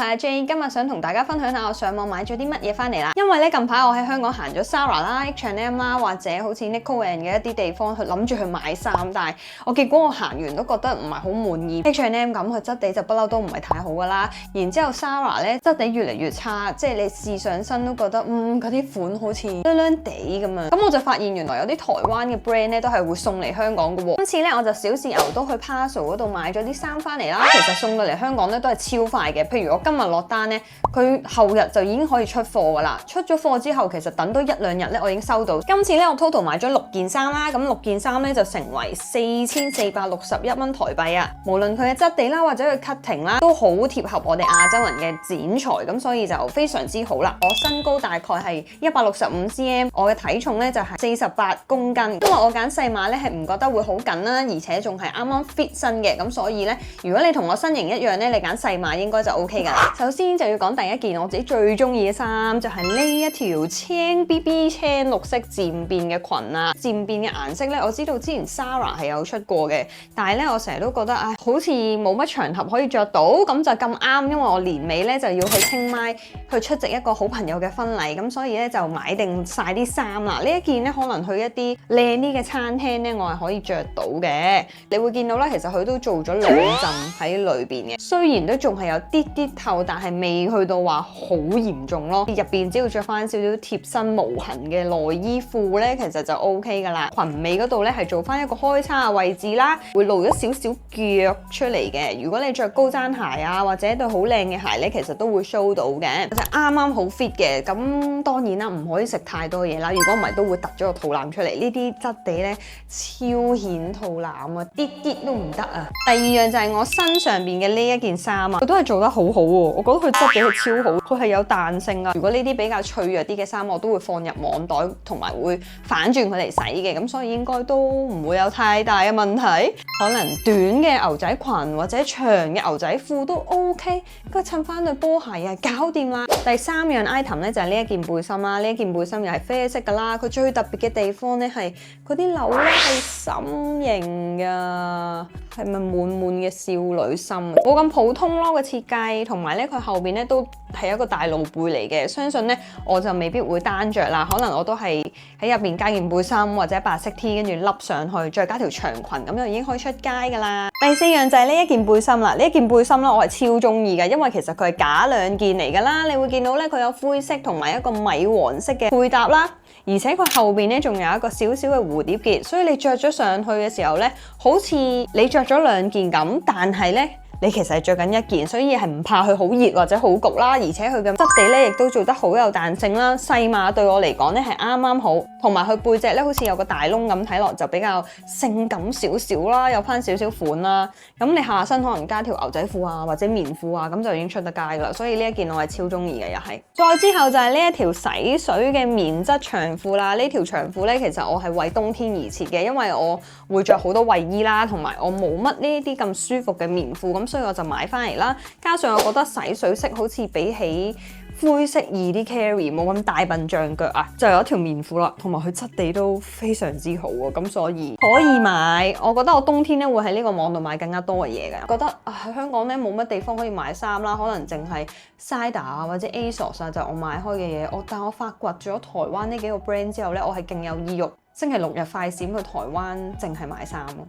係阿 J， 今日想同大家分享下我上網買咗啲乜嘢翻嚟啦。因為咧近排我喺香港行咗 Zara 啦、H&M 啦，或者好似 Nico and 嘅一啲地方去諗住去買衫，但係結果我行完都覺得唔係好滿意。H&M 咁佢質地就不嬲都唔係太好噶啦，然之後 Zara 咧質地越嚟越差，即係你試上身都覺得嗰啲款好似涼涼地咁樣。咁我就發現原來有啲台灣嘅 brand 咧都係會送嚟香港嘅喎。今次咧我就小試牛刀去 Parcel 嗰度買咗啲衫翻嚟啦。其實送到嚟香港咧都係超快嘅，譬如我今日落單咧，佢後日就已經可以出貨噶啦。出咗貨之後，其實等多1-2日咧，我已經收到。今次咧我 total 買咗6件衫啦，咁6件衫咧就成為4461蚊台幣啊！無論佢嘅質地啦，或者佢 cutting 啦，都好貼合我哋亞洲人嘅剪裁，咁所以就非常之好啦。我身高大概係165 cm， 我嘅體重咧就係48公斤。因為我揀細碼咧係唔覺得會好緊啦，而且仲係啱啱 fit 身嘅，咁所以咧，如果你同我身形一樣咧，你揀細碼應該就 OK 噶啦。首先就要講第一件我自己最中意嘅衫，就係呢一條青 BB 青綠色漸變嘅裙啊。漸變嘅顏色咧，我知道之前 Zara 係有出過嘅，但係咧我成日都覺得好似冇乜場合可以着到，咁就咁啱，因為我年尾咧就要去清邁去出席一個好朋友嘅婚禮，咁所以咧就買定晒啲衫啦。呢一件咧可能去一啲靚啲嘅餐廳咧，我係可以着到嘅。你會見到咧，其實佢都做咗2浸喺裏邊嘅，雖然都仲係有啲透，但係未去到話好嚴重咯。入邊只要着翻少少貼身無痕嘅內衣褲咧，其實就 OK 噶啦。裙尾嗰度咧係做翻一個開叉嘅位置啦，會露咗少少腳出嚟嘅。如果你着高踭鞋啊，或者對好靚嘅鞋咧，其實都會 show 到嘅，就啱啱好 fit 嘅。咁當然啦，唔可以食太多嘢啦，如果唔係都會突咗個肚腩出嚟。呢啲質地咧超顯肚腩啊，啲都唔得啊。第二樣就係我身上邊嘅呢一件衫啊，佢都係做得好好喎，我覺得佢質地係超好，佢係有彈性啊。如果呢啲比較脆弱啲嘅衫，我都會放入網袋，同埋會反轉佢嚟洗嘅，咁所以應該都唔會有太大嘅問題。可能短嘅牛仔裙或者長嘅牛仔褲都 OK， 跟住襯翻對波鞋啊，搞掂啦。第三樣 item 咧就係呢一件背心啦，呢一件背心又係啡色噶啦，佢最特別嘅地方咧係嗰啲紐咧係心形噶，係咪滿嘅少女心？冇咁普通咯個設計，同埋咧佢後邊咧都係一個大露背嚟嘅，相信咧我就未必會單着啦，可能我都係喺入邊加件背心或者白色 T， 跟住笠上去，再加條長裙，咁就已經可以出街噶啦。第四樣就係呢一件背心啦，呢一件背心咧我係超中意嘅，因為其實佢係假兩件嚟噶啦，你會見到咧佢有灰色同埋一個米黃色嘅配搭啦，而且佢後邊咧仲有一個少少嘅蝴蝶結，所以你着咗上去嘅時候咧，好似你着咗2件咁，但係咧你其實係着緊1件，所以係唔怕佢好熱或者好焗啦，而且佢嘅質地咧亦都做得好有彈性啦。細碼對我嚟講咧係啱啱好，同埋佢背脊咧好似有個大窿咁，睇落就比較性感少少啦，有翻少少款啦。咁你下身可能加條牛仔褲啊或者棉褲啊，咁就已經出得街噶啦。所以呢一件我係超中意嘅，又係。再之後就係呢一條洗水嘅棉質長褲啦。呢條長褲咧其實我係為冬天而設嘅，因為我會着好多衛衣啦，同埋我冇乜呢啲咁舒服嘅棉褲，咁所以我就買翻嚟啦。加上我覺得洗水色好似比起灰色易啲 carry， 冇咁大笨象腳啊，就有一條棉褲啦，同埋佢質地都非常之好啊，咁所以可以買。我覺得我冬天咧會喺呢個網度買更加多嘅嘢嘅。覺得喺香港咧冇乜地方可以買衫啦，可能淨係 Zara 啊或者 ASOS 啊，就我買開嘅嘢。但我發掘咗台灣呢幾個 brand 之後咧，我係勁有意欲星期6日快閃去台灣淨係買衫咯。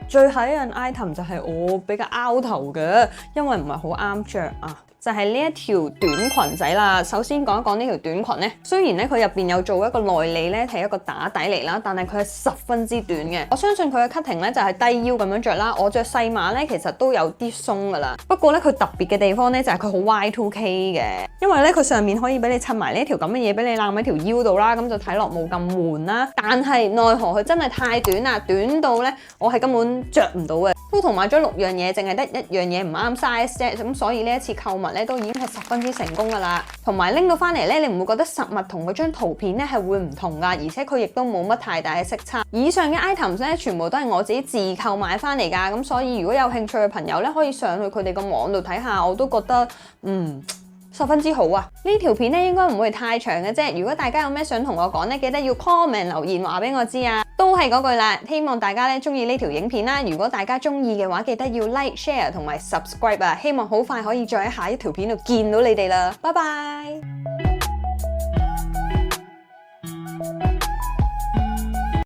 最後一樣 item 就係我比較拗頭嘅，因為唔係好啱着啊。就係呢一條短裙仔啦。首先講一講呢條短裙咧，雖然咧佢入邊有做一個內裏咧係一個打底嚟啦，但係佢係十分之短嘅。我相信佢嘅 cutting 咧就係低腰咁樣着啦。我着細碼咧其實都有啲鬆噶啦，不過咧佢特別嘅地方咧就係佢好 Y2K 嘅，因為咧佢上面可以俾你襯埋呢一條咁嘅嘢俾你攬喺條腰度啦，咁就睇落冇咁悶啦。但係奈何佢真係太短啦，短到咧我係根本着唔到嘅。都同買咗6樣嘢，淨係得1樣嘢唔啱 size 啫，咁所以呢一次購物咧都已經係十分之成功噶啦。同埋拎到翻嚟咧，你唔會覺得實物同嗰張圖片咧係會唔同噶，而且佢亦都冇乜太大嘅色差。以上嘅 items 咧，全部都係我自己自購買翻嚟噶，咁所以如果有興趣嘅朋友咧，可以上去佢哋個網度睇下，我都覺得十分之好啊！呢條片咧應該唔會太長嘅啫。如果大家有咩想同我講咧，記得要 comment 留言話俾我知啊。都係嗰句啦，希望大家咧中意呢條影片啦。如果大家中意嘅話，記得要 like、share 同埋 subscribe 啊。希望好快可以再喺下一條片度見到你哋啦。拜拜。